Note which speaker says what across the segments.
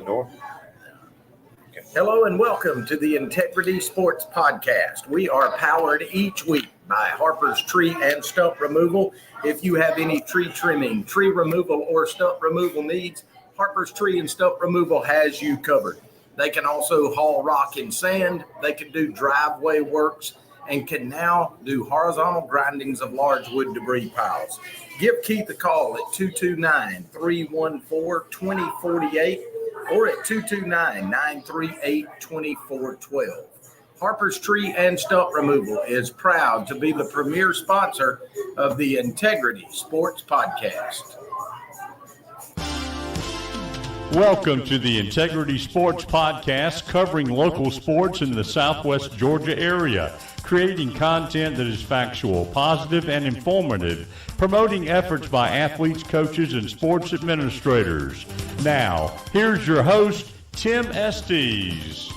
Speaker 1: door.
Speaker 2: Hello and welcome to the Integrity Sports Podcast. We are powered each week by Harper's Tree and Stump Removal. If you have any tree trimming, tree removal, or stump removal needs, Harper's Tree and Stump Removal has you covered. They can also haul rock and sand. They can do driveway works and can now do horizontal grindings of large wood debris piles. Give Keith a call at 229-314-2048 or at 229-938-2412. Harper's Tree and Stump Removal is proud to be the premier sponsor of the Integrity Sports Podcast.
Speaker 3: Welcome to the Integrity Sports Podcast, covering local sports in the Southwest Georgia area, creating content that is factual, positive, and informative, promoting efforts by athletes, coaches, and sports administrators. Now, here's your host, Tim Estes.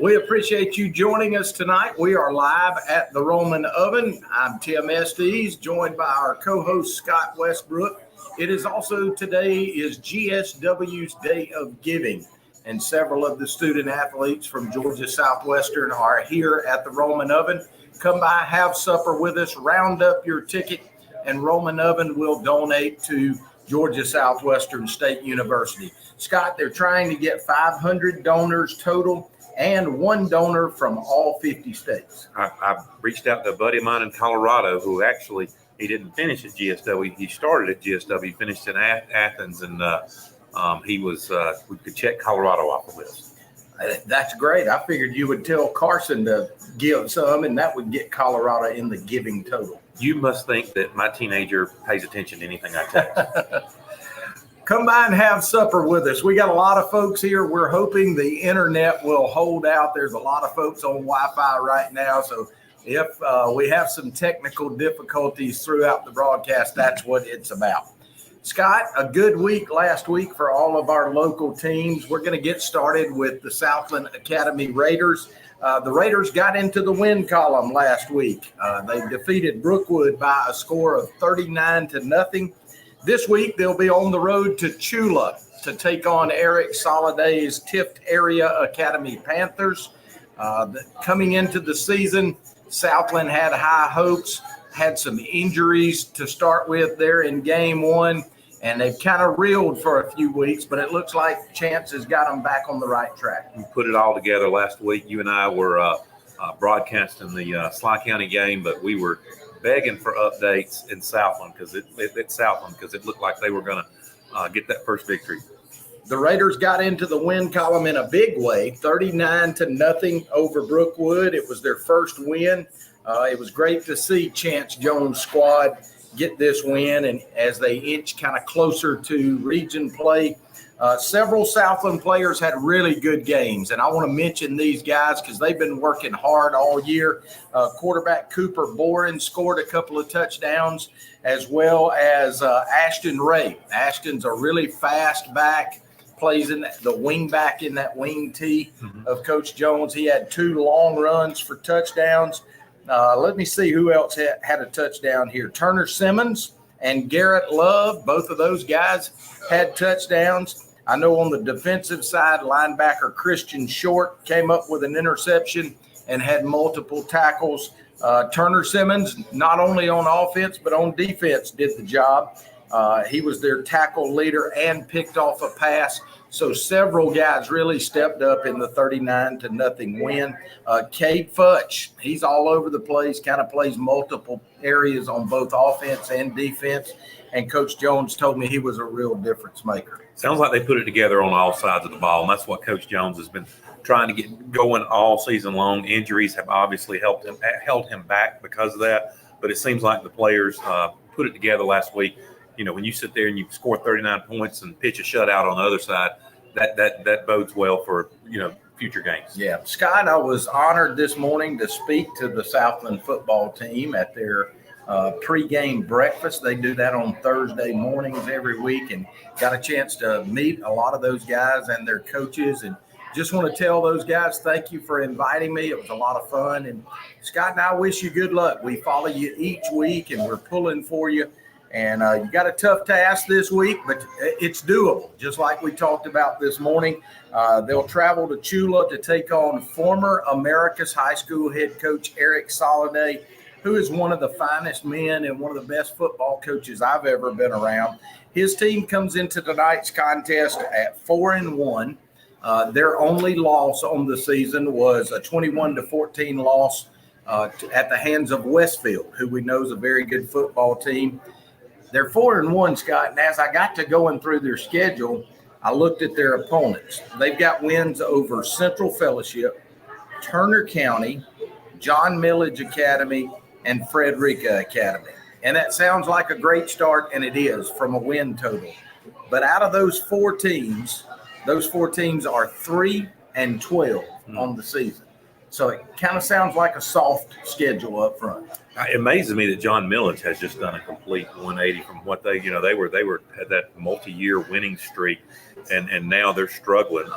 Speaker 2: We appreciate you joining us tonight. We are live at the Roman Oven. I'm Tim Estes, joined by our co-host, Scott Westbrook. It is also today is GSW's Day of Giving, and several of the student athletes from Georgia Southwestern are here at the Roman Oven. Come by, have supper with us, round up your ticket, and Roman Oven will donate to Georgia Southwestern State University. Scott, they're trying to get 500 donors total and one donor from all 50 states.
Speaker 1: I reached out to a buddy of mine in Colorado who actually, he didn't finish at GSW. He started at GSW, finished in Athens, and he was, we could check Colorado off the list.
Speaker 2: That's great. I figured you would tell Carson to give some, and that would get Colorado in the giving total.
Speaker 1: You must think that my teenager pays attention to anything I text.
Speaker 2: Come by and have supper with us. We got a lot of folks here. We're hoping the internet will hold out. There's a lot of folks on Wi-Fi right now, so if we have some technical difficulties throughout the broadcast, that's what it's about. Scott, a good week last week for all of our local teams. We're going to get started with the Southland Academy Raiders. The Raiders got into the win column last week. They defeated Brookwood by a score of 39-0. This week, they'll be on the road to Chula to take on Eric Soliday's Tift Area Academy Panthers. Coming into the season, Southland had high hopes, had some injuries to start with there in game one, and they've kind of reeled for a few weeks, but it looks like Chance has got them back on the right track.
Speaker 1: We put it all together last week. You and I were broadcasting the Schley County game, but we were begging for updates in Southland because it looked like they were going to get that first victory.
Speaker 2: The Raiders got into the win column in a big way, 39-0 over Brookwood. It was their first win. It was great to see Chance Jones' squad get this win, and as they inch kind of closer to region play, several Southland players had really good games, and I want to mention these guys because they've been working hard all year. Quarterback Cooper Boren scored a couple of touchdowns, as well as Ashton Ray. Ashton's a really fast back, plays in the wing back in that wing tee of Coach Jones. He had 2 long runs for touchdowns. Let me see who else had a touchdown here. Turner Simmons and Garrett Love, both of those guys had touchdowns. I know on the defensive side, linebacker Christian Short came up with an interception and had multiple tackles. Turner Simmons, not only on offense but on defense, did the job. He was their tackle leader and picked off a pass. So several guys really stepped up in the 39-0 win. Cade Futch, he's all over the place, kind of plays multiple areas on both offense and defense. And Coach Jones told me he was a real difference maker.
Speaker 1: Sounds like they put it together on all sides of the ball, and that's what Coach Jones has been trying to get going all season long. Injuries have obviously held him back because of that, but it seems like the players put it together last week. You know, when you sit there and you score 39 points and pitch a shutout on the other side, that bodes well for, future games.
Speaker 2: Yeah. Scott, I was honored this morning to speak to the Southland football team at their pregame breakfast. They do that on Thursday mornings every week, and got a chance to meet a lot of those guys and their coaches. And just want to tell those guys, thank you for inviting me. It was a lot of fun. And Scott and I wish you good luck. We follow you each week, and we're pulling for you. And you got a tough task this week, but it's doable. Just like we talked about this morning, they'll travel to Chula to take on former America's High School head coach Eric Soliday, who is one of the finest men and one of the best football coaches I've ever been around. His team comes into tonight's contest at 4-1. Their only loss on the season was a 21-14 loss at the hands of Westfield, who we know is a very good football team. They're 4-1, Scott, and as I got to going through their schedule, I looked at their opponents. They've got wins over Central Fellowship, Turner County, John Millage Academy, and Frederica Academy. And that sounds like a great start, and it is from a win total. But out of those four teams are 3-12 on the season. So it kind of sounds like a soft schedule up front.
Speaker 1: It amazes me that John Millage has just done a complete 180 from what they were had that multi-year winning streak, and now they're struggling.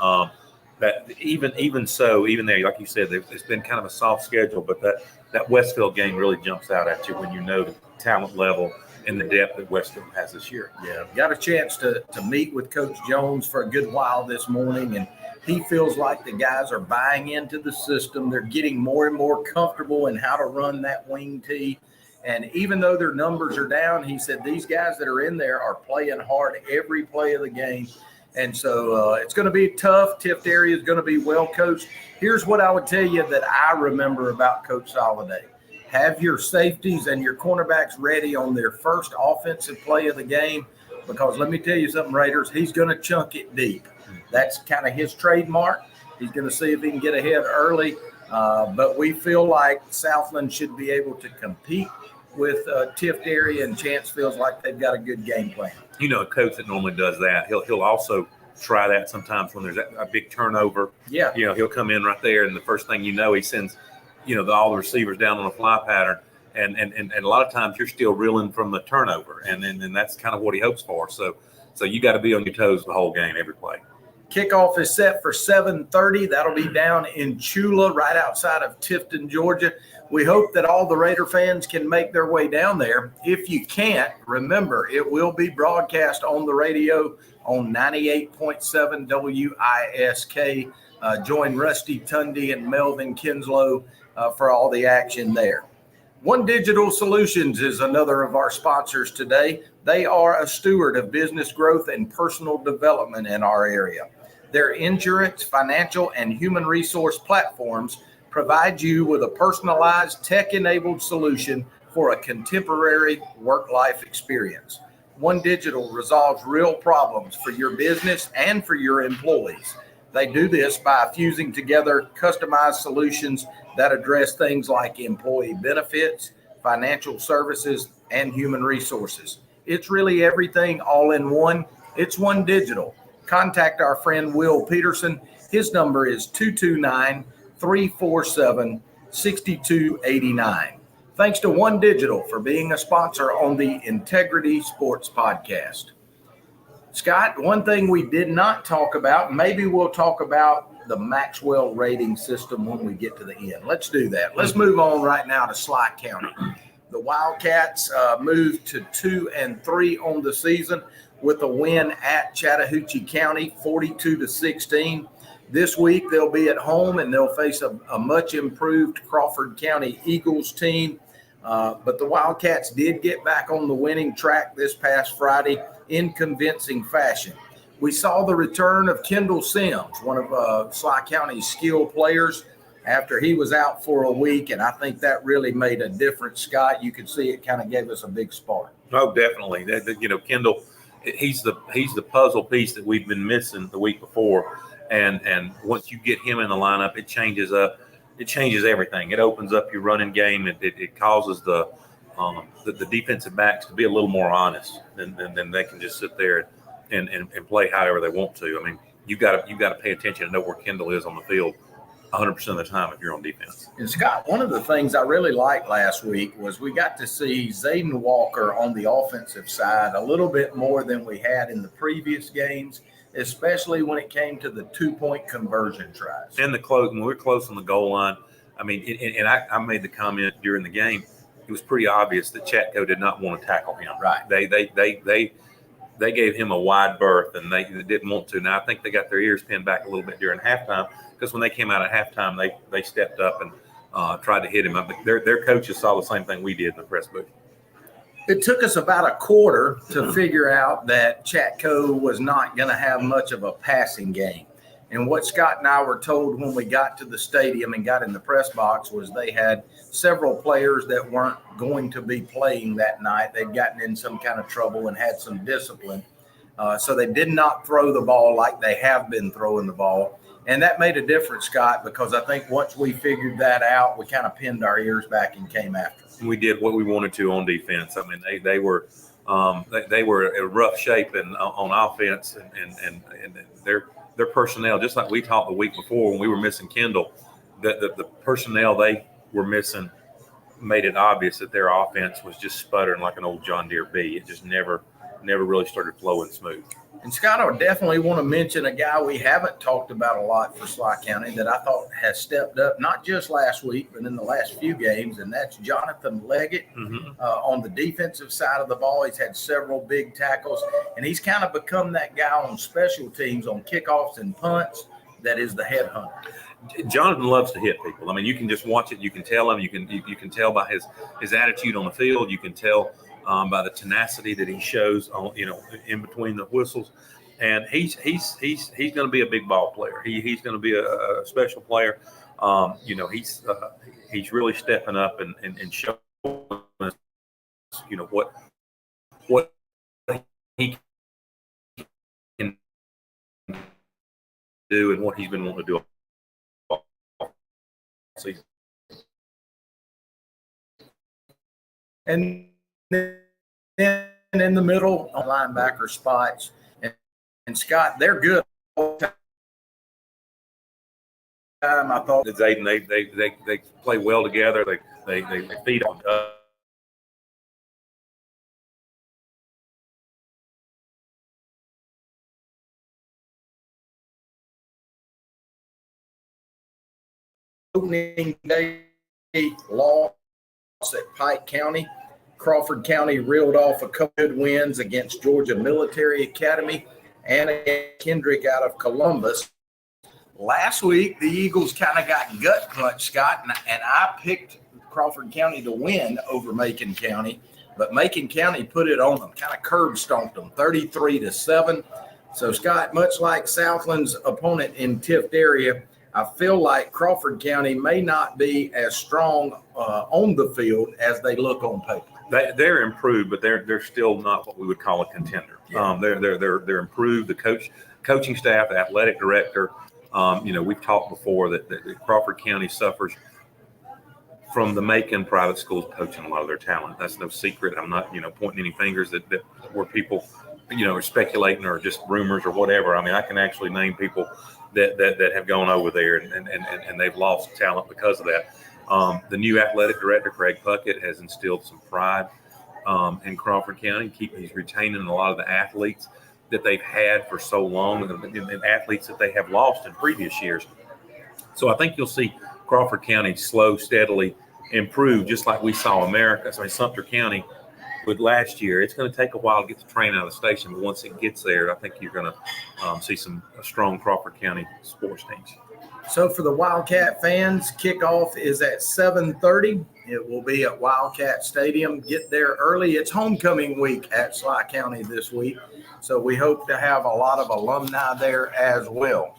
Speaker 1: That even there, like you said, it's been kind of a soft schedule, but that Westfield game really jumps out at you when you know the talent level and the depth that Westfield has this year.
Speaker 2: Yeah, got a chance to meet with Coach Jones for a good while this morning, and he feels like the guys are buying into the system. They're getting more and more comfortable in how to run that wing tee. And even though their numbers are down, he said these guys that are in there are playing hard every play of the game. And so it's going to be tough. Tift area is going to be well coached. Here's what I would tell you that I remember about Coach Soliday. Have your safeties and your cornerbacks ready on their first offensive play of the game, because let me tell you something, Raiders, he's going to chunk it deep. That's kind of his trademark. He's going to see if he can get ahead early. But we feel like Southland should be able to compete with Tift area, and Chance feels like they've got a good game plan.
Speaker 1: You know, a coach that normally does that, he'll also try that sometimes when there's a big turnover.
Speaker 2: Yeah.
Speaker 1: You know, he'll come in right there, and the first thing you know, he sends, all the receivers down on a fly pattern. And a lot of times you're still reeling from the turnover. And that's kind of what he hopes for. So you got to be on your toes the whole game, every play.
Speaker 2: Kickoff is set for 7:30. That'll be down in Chula, right outside of Tifton, Georgia. We hope that all the Raider fans can make their way down there. If you can't, remember, it will be broadcast on the radio on 98.7 WISK. Join Rusty Tundy and Melvin Kinslow for all the action there. One Digital Solutions is another of our sponsors today. They are a steward of business growth and personal development in our area. Their insurance, financial, and human resource platforms provide you with a personalized, tech-enabled solution for a contemporary work-life experience. One Digital resolves real problems for your business and for your employees. They do this by fusing together customized solutions that address things like employee benefits, financial services, and human resources. It's really everything all in one. It's One Digital. Contact our friend Will Peterson. His number is 229-347-6289. Thanks to One Digital for being a sponsor on the Integrity Sports Podcast. Scott, one thing we did not talk about, maybe we'll talk about the Maxwell rating system when we get to the end. Let's do that. Let's move on right now to Schley County. The Wildcats moved to 2-3 on the season with a win at Chattahoochee County, 42-16. This week they'll be at home and they'll face a much improved Crawford County Eagles team. But the Wildcats did get back on the winning track this past Friday in convincing fashion. We saw the return of Kendall Sims, one of Schley County's skilled players, after he was out for a week, and I think that really made a difference, Scott. You could see it kind of gave us a big spark.
Speaker 1: Oh, definitely. Kendall, he's the puzzle piece that we've been missing the week before, and once you get him in the lineup, it changes everything. It opens up your running game. It causes the defensive backs to be a little more honest than they can just sit there and play however they want to. I mean, you got to pay attention and know where Kendall is on the field 100% of the time if you're on defense.
Speaker 2: And Scott, one of the things I really liked last week was we got to see Zayden Walker on the offensive side a little bit more than we had in the previous games, especially when it came to the 2-point conversion tries.
Speaker 1: And when we're close on the goal line, I mean, and I made the comment during the game, it was pretty obvious that Chatco did not want to tackle him.
Speaker 2: Right.
Speaker 1: They gave him a wide berth, and they didn't want to. Now I think they got their ears pinned back a little bit during halftime, because when they came out at halftime, they stepped up and tried to hit him. I think their coaches saw the same thing we did in the press booth.
Speaker 2: It took us about a quarter to figure out that Chatco was not going to have much of a passing game. And what Scott and I were told when we got to the stadium and got in the press box was they had several players that weren't going to be playing that night. They'd gotten in some kind of trouble and had some discipline. So they did not throw the ball like they have been throwing the ball. And that made a difference, Scott, because I think once we figured that out, we kind of pinned our ears back and came after them.
Speaker 1: We did what we wanted to on defense. I mean, they were in rough shape and on offense, and their personnel, just like we talked the week before when we were missing Kendall, the personnel they were missing made it obvious that their offense was just sputtering like an old John Deere bee. It just never really started flowing smooth.
Speaker 2: And Scott, I would definitely want to mention a guy we haven't talked about a lot for Schley County that I thought has stepped up, not just last week, but in the last few games, and that's Jonathan Leggett. On the defensive side of the ball. He's had several big tackles, and he's kind of become that guy on special teams, on kickoffs and punts, that is the headhunter.
Speaker 1: Jonathan loves to hit people. I mean, you can just watch it. You can tell him. You can tell by his attitude on the field. You can tell by the tenacity that he shows on, in between the whistles. And he's going to be a big ball player. He's going to be a special player. He's really stepping up and showing us, what he can do and what he's been wanting to do all season.
Speaker 2: And then in the middle, linebacker spots, and Scott, they're good. I thought
Speaker 1: they play well together. They feed on
Speaker 2: opening day loss at Pike County. Crawford County reeled off a couple good wins against Georgia Military Academy and against Kendrick out of Columbus. Last week, the Eagles kind of got gut punched, Scott, and I picked Crawford County to win over Macon County, but Macon County put it on them, kind of curb stomped them, 33-7. So, Scott, much like Southland's opponent in Tift area, I feel like Crawford County may not be as strong on the field as they look on paper.
Speaker 1: They're improved, but they're still not what we would call a contender.
Speaker 2: Yeah.
Speaker 1: They're improved. The coaching staff, the athletic director. We've talked before that Crawford County suffers from the Macon private schools poaching a lot of their talent. That's no secret. I'm not pointing any fingers that where people are speculating or just rumors or whatever. I mean, I can actually name people that have gone over there and they've lost talent because of that. The new athletic director, Craig Puckett, has instilled some pride in Crawford County. He's retaining a lot of the athletes that they've had for so long and athletes that they have lost in previous years. So I think you'll see Crawford County steadily improve, just like we saw Sumter County with last year. It's going to take a while to get the train out of the station, but once it gets there, I think you're going to see some strong Crawford County sports teams.
Speaker 2: So for the Wildcat fans, kickoff is at 7:30. It will be at Wildcat Stadium. Get there early. It's homecoming week at Schley County this week, so we hope to have a lot of alumni there as well.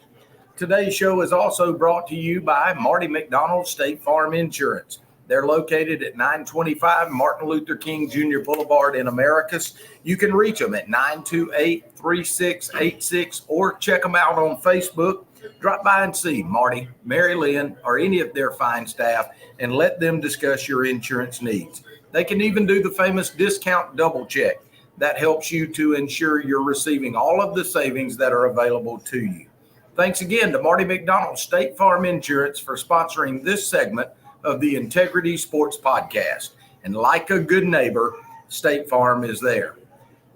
Speaker 2: Today's show is also brought to you by Marty McDonald State Farm Insurance. They're located at 925 Martin Luther King Jr. Boulevard in Americus. You can reach them at 928-3686 or check them out on Facebook. Drop by and see Marty, Mary Lynn, or any of their fine staff and let them discuss your insurance needs. They can even do the famous discount double check. That helps you to ensure you're receiving all of the savings that are available to you. Thanks again to Marty McDonald State Farm Insurance for sponsoring this segment of the Integrity Sports Podcast. And like a good neighbor, State Farm is there.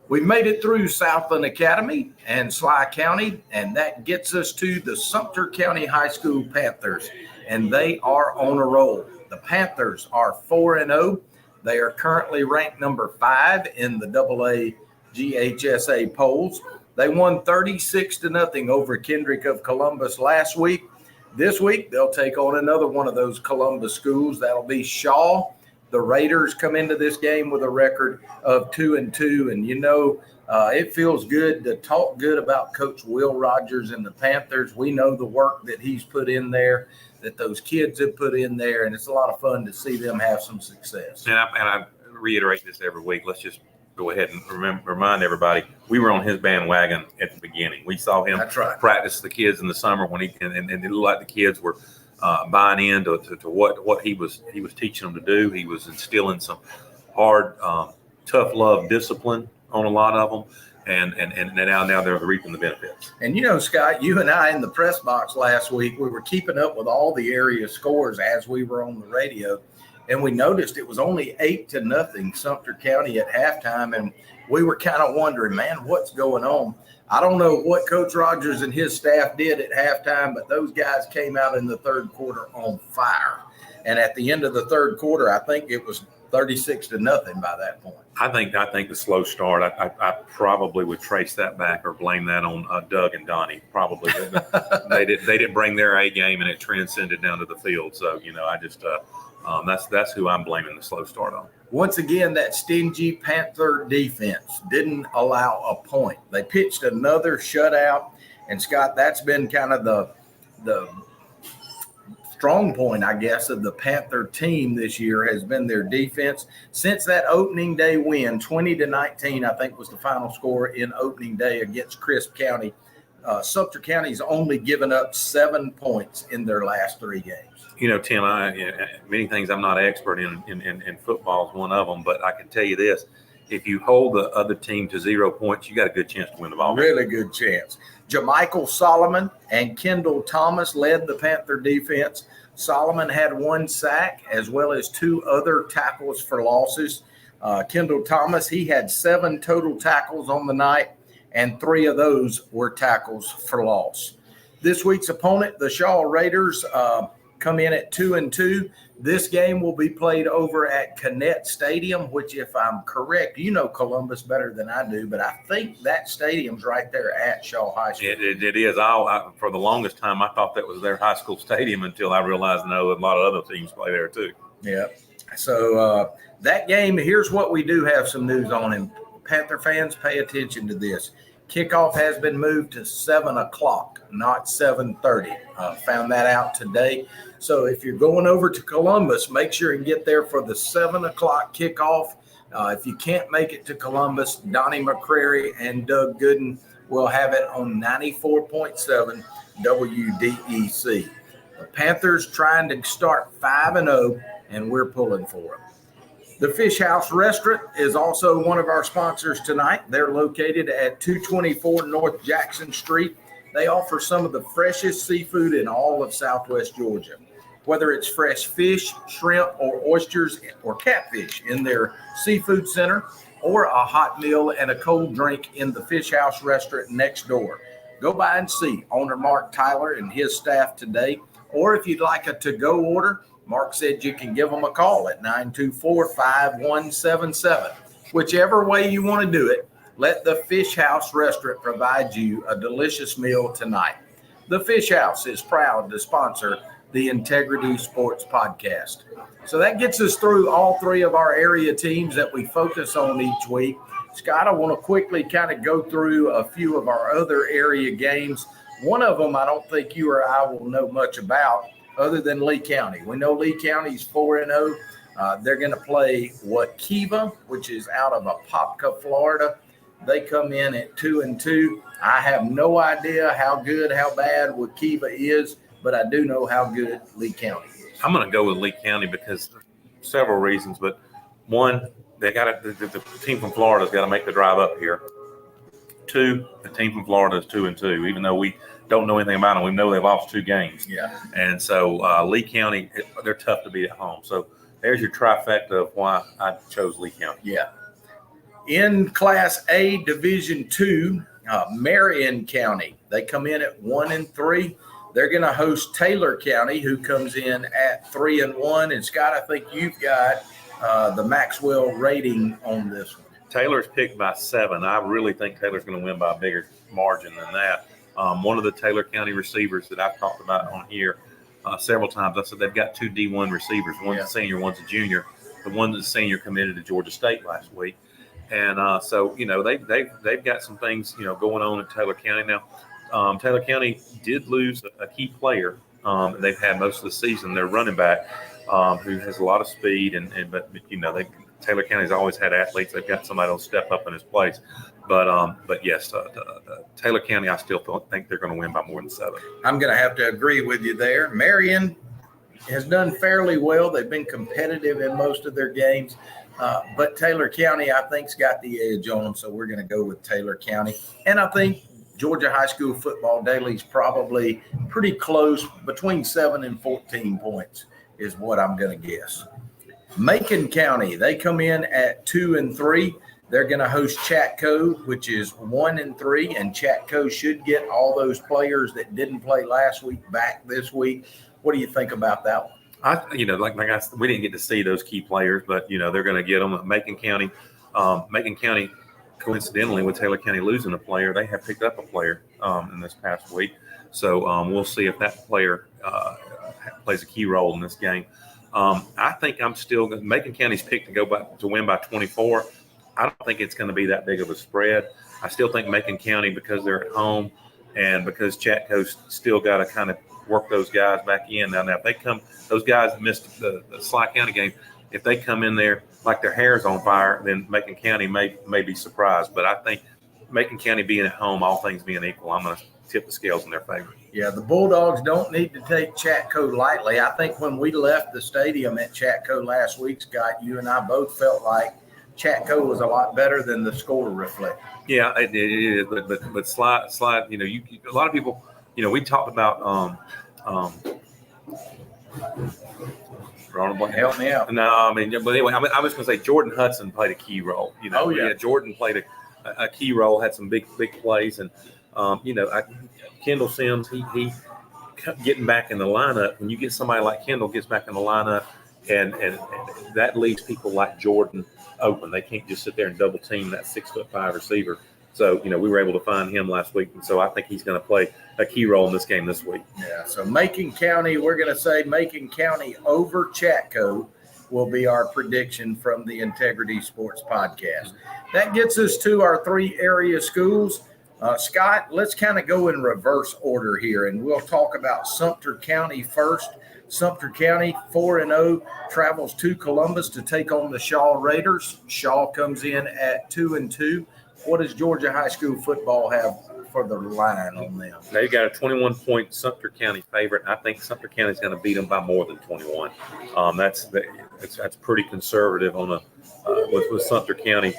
Speaker 2: We've made it through Southland Academy and Schley County, and that gets us to the Sumter County High School Panthers, and they are on a roll. The Panthers are 4-0. They are currently ranked number 5 in the AA GHSA polls. They won 36-0 over Kendrick of Columbus last week. This week, they'll take on another one of those Columbus schools. That'll be Shaw. The Raiders come into this game with a record of 2-2. And, it feels good to talk good about Coach Will Rogers and the Panthers. We know the work that he's put in there, that those kids have put in there, and it's a lot of fun to see them have some success.
Speaker 1: And I reiterate this every week. Let's just go ahead and remind everybody, we were on his bandwagon at the beginning. We saw him practice the kids in the summer when and it looked like the kids were buying into to what he was teaching them to do. He was instilling some hard, tough love discipline on a lot of them. And now they're reaping the benefits. And,
Speaker 2: Scott, you and I in the press box last week, we were keeping up with all the area scores as we were on the radio. And we noticed it was only 8-0 Sumter County at halftime. And we were kind of wondering, man, what's going on? I don't know what Coach Rogers and his staff did at halftime, but those guys came out in the third quarter on fire. And at the end of the third quarter, I think it was 36-0 by that point.
Speaker 1: I think the slow start, I probably would trace that back or blame that on Doug and Donnie. Probably they didn't bring their A game, and it transcended down to the field. So I just that's who I'm blaming the slow start on.
Speaker 2: Once again, that stingy Panther defense didn't allow a point. They pitched another shutout, and Scott, that's been kind of the strong point, I guess, of the Panther team this year has been their defense. Since that opening day win, 20-19, I think was the final score in opening day against Crisp County. Sumter County's only given up 7 points in their last 3 games.
Speaker 1: Tim, many things I'm not an expert in football is one of them, but I can tell you this. If you hold the other team to 0 points, you got a good chance to win the ball.
Speaker 2: Really good chance. Jamichael Solomon and Kendall Thomas led the Panther defense. Solomon had 1 sack as well as 2 other tackles for losses. Kendall Thomas, he had 7 total tackles on the night, and 3 of those were tackles for loss. This week's opponent, the Shaw Raiders, come in at 2-2. This game will be played over at Connett Stadium, which, if I'm correct, you know Columbus better than I do, but I think that stadium's right there at Shaw High School.
Speaker 1: It is. For the longest time, I thought that was their high school stadium until I realized, no, a lot of other teams play there too.
Speaker 2: Yeah. So that game, here's what we do have some news on, and Panther fans, pay attention to this. Kickoff has been moved to 7 o'clock, not 7:30. Found that out today. So if you're going over to Columbus, make sure and get there for the 7 o'clock kickoff. If you can't make it to Columbus, Donnie McCrary and Doug Gooden will have it on 94.7 WDEC. The Panthers trying to start 5-0, and we're pulling for them. The Fish House Restaurant is also one of our sponsors tonight. They're located at 224 North Jackson Street. They offer some of the freshest seafood in all of Southwest Georgia. Whether it's fresh fish, shrimp, or oysters, or catfish in their seafood center, or a hot meal and a cold drink in the Fish House Restaurant next door. Go by and see owner Mark Tyler and his staff today. Or if you'd like a to-go order, Mark said you can give them a call at 924-5177. Whichever way you want to do it, let the Fish House Restaurant provide you a delicious meal tonight. The Fish House is proud to sponsor the Integrity Sports Podcast. So that gets us through all 3 of our area teams that we focus on each week. Scott, I want to quickly kind of go through a few of our other area games. One of them I don't think you or I will know much about, other than Lee County. We know Lee County's 4-0. They're going to play Waukeeva, which is out of Apopka, Florida. They come in at 2-2. I have no idea how good, how bad Waukeeva is, but I do know how good Lee County is.
Speaker 1: I'm going to go with Lee County because several reasons, but one, they got the team from Florida's got to make the drive up here. 2, the team from Florida is 2-2, even though we don't know anything about them. We know they've lost 2 games.
Speaker 2: Yeah.
Speaker 1: And so Lee County, they're tough to beat at home. So there's your trifecta of why I chose Lee County.
Speaker 2: Yeah. In Class A Division II, Marion County, they come in at 1-3. They're going to host Taylor County, who comes in at 3-1. And Scott, I think you've got the Maxwell rating on this one?
Speaker 1: Taylor's picked by 7. I really think Taylor's going to win by a bigger margin than that. One of the Taylor County receivers that I've talked about on here several times, I said they've got 2 D1 receivers. One's a senior, one's a junior. The one that's a senior committed to Georgia State last week. And so, they've got some things, going on in Taylor County. Now, Taylor County did lose a key player. They've had most of the season, their running back, who has a lot of speed. But Taylor County's always had athletes. They've got somebody that'll step up in his place. But yes, Taylor County, I still think they're going to win by more than 7.
Speaker 2: I'm going to have to agree with you there. Marion has done fairly well. They've been competitive in most of their games. But Taylor County, I think, has got the edge on them, so we're going to go with Taylor County. And I think Georgia High School Football Daily is probably pretty close, between 7 and 14 points is what I'm going to guess. Macon County, they come in at 2-3. They're going to host Chatco, which is 1-3, and Chatco should get all those players that didn't play last week back this week. What do you think about that one?
Speaker 1: We didn't get to see those key players, but they're going to get them. Macon County, coincidentally, with Taylor County losing a player, they have picked up a player in this past week. So we'll see if that player plays a key role in this game. I think Macon County's picked to win by 24. I don't think it's going to be that big of a spread. I still think Macon County, because they're at home and because Chatco's still got to kind of work those guys back in. Now if they come, those guys that missed the Schley County game, if they come in there like their hair's on fire, then Macon County may be surprised. But I think Macon County being at home, all things being equal, I'm going to tip the scales in their favor.
Speaker 2: Yeah, the Bulldogs don't need to take Chatco lightly. I think when we left the stadium at Chatco last week, Scott, you and I both felt like Chatco was a lot better than the score reflected. Yeah,
Speaker 1: it is. But slide. A lot of people. We talked about.
Speaker 2: Help me out.
Speaker 1: No, but anyway, I was going to say Jordan Hudson played a key role. Jordan played a key role, had some big plays, and Kendall Sims, he getting back in the lineup. When you get somebody like Kendall gets back in the lineup, and that leaves people like Jordan open. They can't just sit there and double team that 6'5" receiver. So, we were able to find him last week. And so I think he's going to play a key role in this game this week.
Speaker 2: Yeah. So Macon County, we're going to say Macon County over Chatco will be our prediction from the Integrity Sports Podcast. That gets us to our 3 area schools. Scott, let's kind of go in reverse order here, and we'll talk about Sumter County first. Sumter County, 4-0, travels to Columbus to take on the Shaw Raiders. Shaw comes in at 2-2. What does Georgia High School Football have for the line on them?
Speaker 1: They've got a 21-point Sumter County favorite. I think Sumter County is going to beat them by more than 21. That's pretty conservative on with Sumter County.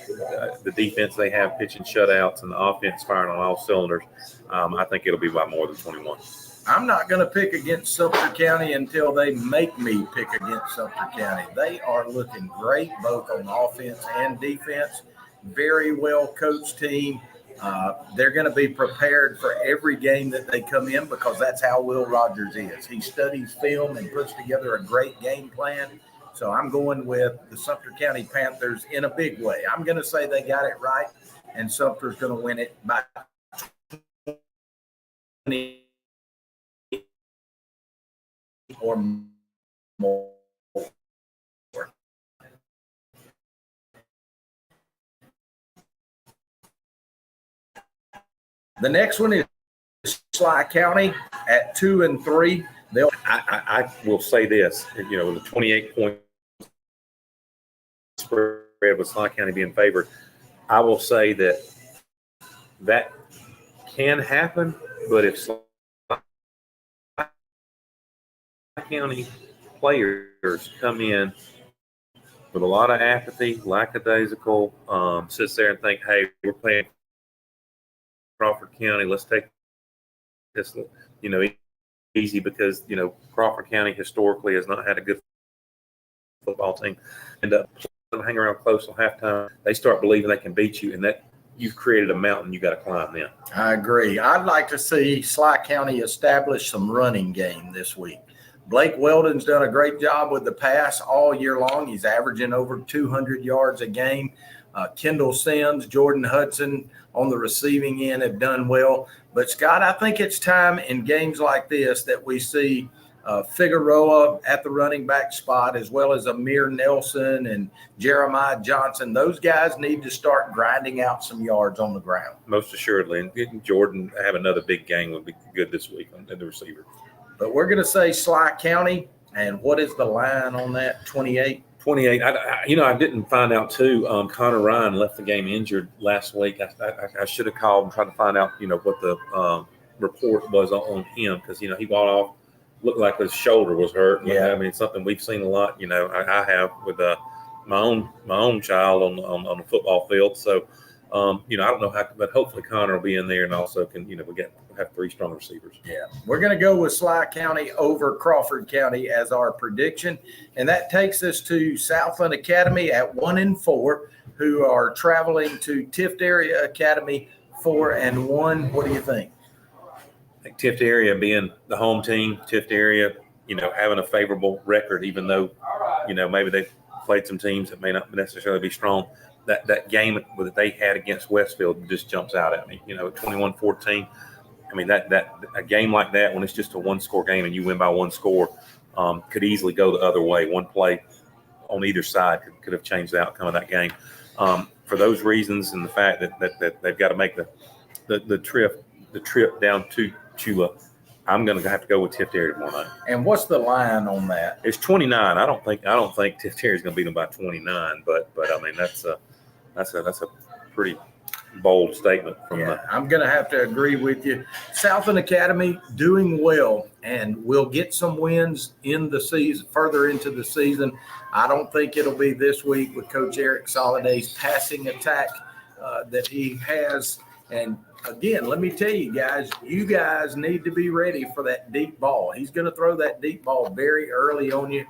Speaker 1: The defense they have pitching shutouts and the offense firing on all cylinders. I think it'll be by more than 21.
Speaker 2: I'm not going to pick against Sumter County until they make me pick against Sumter County. They are looking great both on offense and defense. Very well coached team. They're going to be prepared for every game that they come in because that's how Will Rogers is. He studies film and puts together a great game plan. So I'm going with the Sumter County Panthers in a big way. I'm going to say they got it right, and Sumter's going to win it by 20 or more. The next one is Schley County at 2-3.
Speaker 1: I will say this, with a 28-point spread with Schley County being favored, I will say that can happen, but if Schley County players come in with a lot of apathy, lackadaisical, sits there and think, hey, we're playing Crawford County, let's take this, easy because, Crawford County historically has not had a good football team. And hang around close till halftime, they start believing they can beat you, and that you've created a mountain you got to climb then.
Speaker 2: I agree. I'd like to see Schley County establish some running game this week. Blake Weldon's done a great job with the pass all year long. He's averaging over 200 yards a game. Kendall Sims, Jordan Hudson on the receiving end have done well. But, Scott, I think it's time in games like this that we see Figueroa at the running back spot, as well as Amir Nelson and Jeremiah Johnson. Those guys need to start grinding out some yards on the ground.
Speaker 1: Most assuredly. And getting Jordan have another big game would be good this week on the receiver.
Speaker 2: But we're going to say Schley County. And what is the line on that, 28?
Speaker 1: 28. I didn't find out too. Connor Ryan left the game injured last week. I should have called and tried to find out, what the report was on him, because he got off, looked like his shoulder was hurt.
Speaker 2: Yeah,
Speaker 1: I mean, it's something we've seen a lot. I have with my own child on the football field. So, I don't know how, but hopefully Connor will be in there, and also can we have 3 strong receivers.
Speaker 2: Yeah, we're going to go with Schley County over Crawford County as our prediction, and that takes us to Southland Academy at 1-4, who are traveling to Tift Area Academy 4-1. What do you think?
Speaker 1: I think Tift Area being the home team, Tift Area, having a favorable record, even though, maybe they've played some teams that may not necessarily be strong. That game that they had against Westfield just jumps out at me. 21-14. I mean, that a game like that, when it's just a 1-score game and you win by 1 score, could easily go the other way. One play on either side could have changed the outcome of that game. For those reasons, and the fact that they've got to make the trip down to Chula, I'm going to have to go with Tift Area tomorrow night.
Speaker 2: And what's the line on that?
Speaker 1: It's 29. I don't think Tift Area is going to beat them by 29, but I mean that's a pretty bold statement from
Speaker 2: I'm going to have to agree with you. Southland Academy doing well, and we'll get some wins in the season, further into the season. I don't think it'll be this week with Coach Eric Soliday's passing attack that he has. And again, let me tell you guys need to be ready for that deep ball. He's going to throw that deep ball very early on you.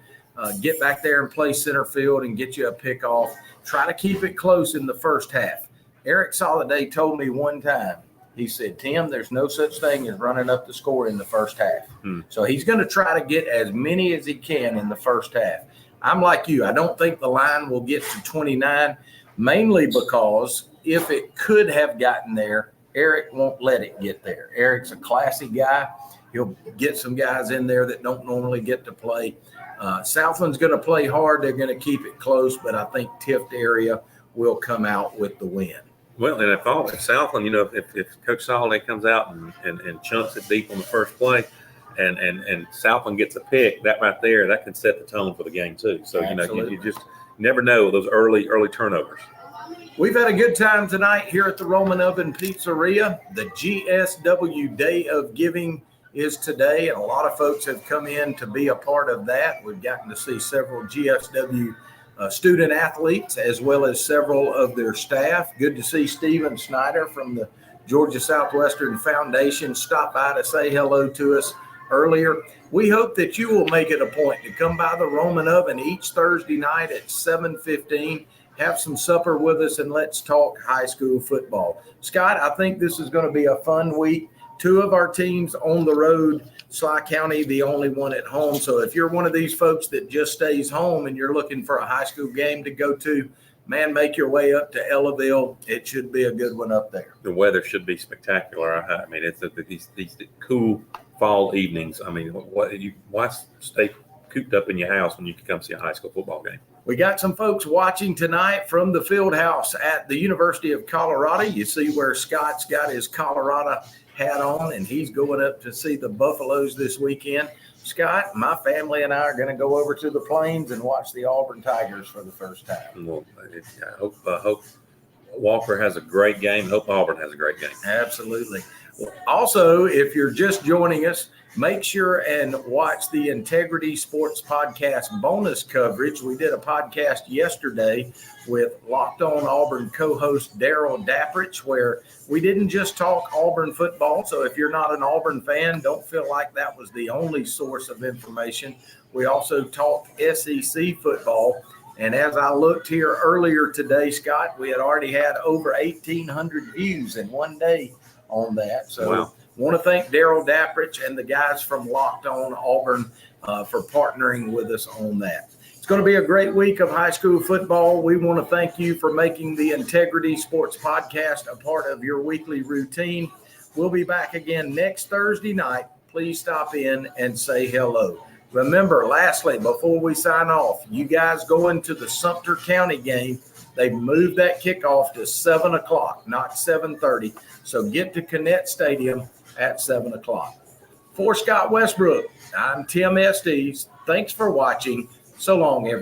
Speaker 2: Get back there and play center field and get you a pick off. Try to keep it close in the first half. Eric Soliday told me one time, he said, Tim, there's no such thing as running up the score in the first half. So he's going to try to get as many as he can in the first half. I'm like you. I don't think the line will get to 29, mainly because if it could have gotten there, Eric won't let it get there. Eric's a classy guy. He'll get some guys in there that don't normally get to play. Southland's going to play hard. They're going to keep it close, but I think Tift Area will come out with the win.
Speaker 1: Well, and if Southland, if Coach Soliday comes out and chunks it deep on the first play, and Southland gets a pick, that right there, that can set the tone for the game too. So you just never know those early turnovers.
Speaker 2: We've had a good time tonight here at the Roman Oven Pizzeria. The GSW Day of Giving is today, and a lot of folks have come in to be a part of that. We've gotten to see several GSW student athletes as well as several of their staff. Good to see Stephen Snyder from the Georgia Southwestern Foundation stop by to say hello to us earlier. We hope that you will make it a point to come by the Roman Oven each Thursday night at 7:15. Have some supper with us, and let's talk high school football. Scott, I think this is going to be a fun week. 2 of our teams on the road, Schley County, the only one at home. So if you're one of these folks that just stays home and you're looking for a high school game to go to, man, make your way up to Ellaville. It should be a good one up there.
Speaker 1: The weather should be spectacular. I mean, it's these cool fall evenings. I mean, why stay cooped up in your house when you can come see a high school football game?
Speaker 2: We got some folks watching tonight from the field house at the University of Colorado. You see where Scott's got his Colorado hat on, and he's going up to see the Buffaloes this weekend. Scott, my family and I are going to go over to the Plains and watch the Auburn Tigers for the first time.
Speaker 1: Well, I hope Walker has a great game. Hope Auburn has a great game.
Speaker 2: Absolutely. Also, if you're just joining us, make sure and watch the Integrity Sports Podcast bonus coverage. We did a podcast yesterday with Locked On Auburn co-host Daryl Dapprich, where we didn't just talk Auburn football. So if you're not an Auburn fan, don't feel like that was the only source of information. We also talked SEC football. And as I looked here earlier today, Scott, we had already had over 1,800 views in one day on that. So
Speaker 1: wow.
Speaker 2: Want to thank Daryl Dapprich and the guys from Locked On Auburn for partnering with us on that. It's going to be a great week of high school football. We want to thank you for making the Integrity Sports Podcast a part of your weekly routine. We'll be back again next Thursday night. Please stop in and say hello. Remember, lastly, before we sign off, you guys going to the Sumter County game. They've moved that kickoff to 7 o'clock, not 7:30. So get to Connect Stadium at 7 o'clock. For Scott Westbrook, I'm Tim Estes. Thanks for watching. So long, everyone.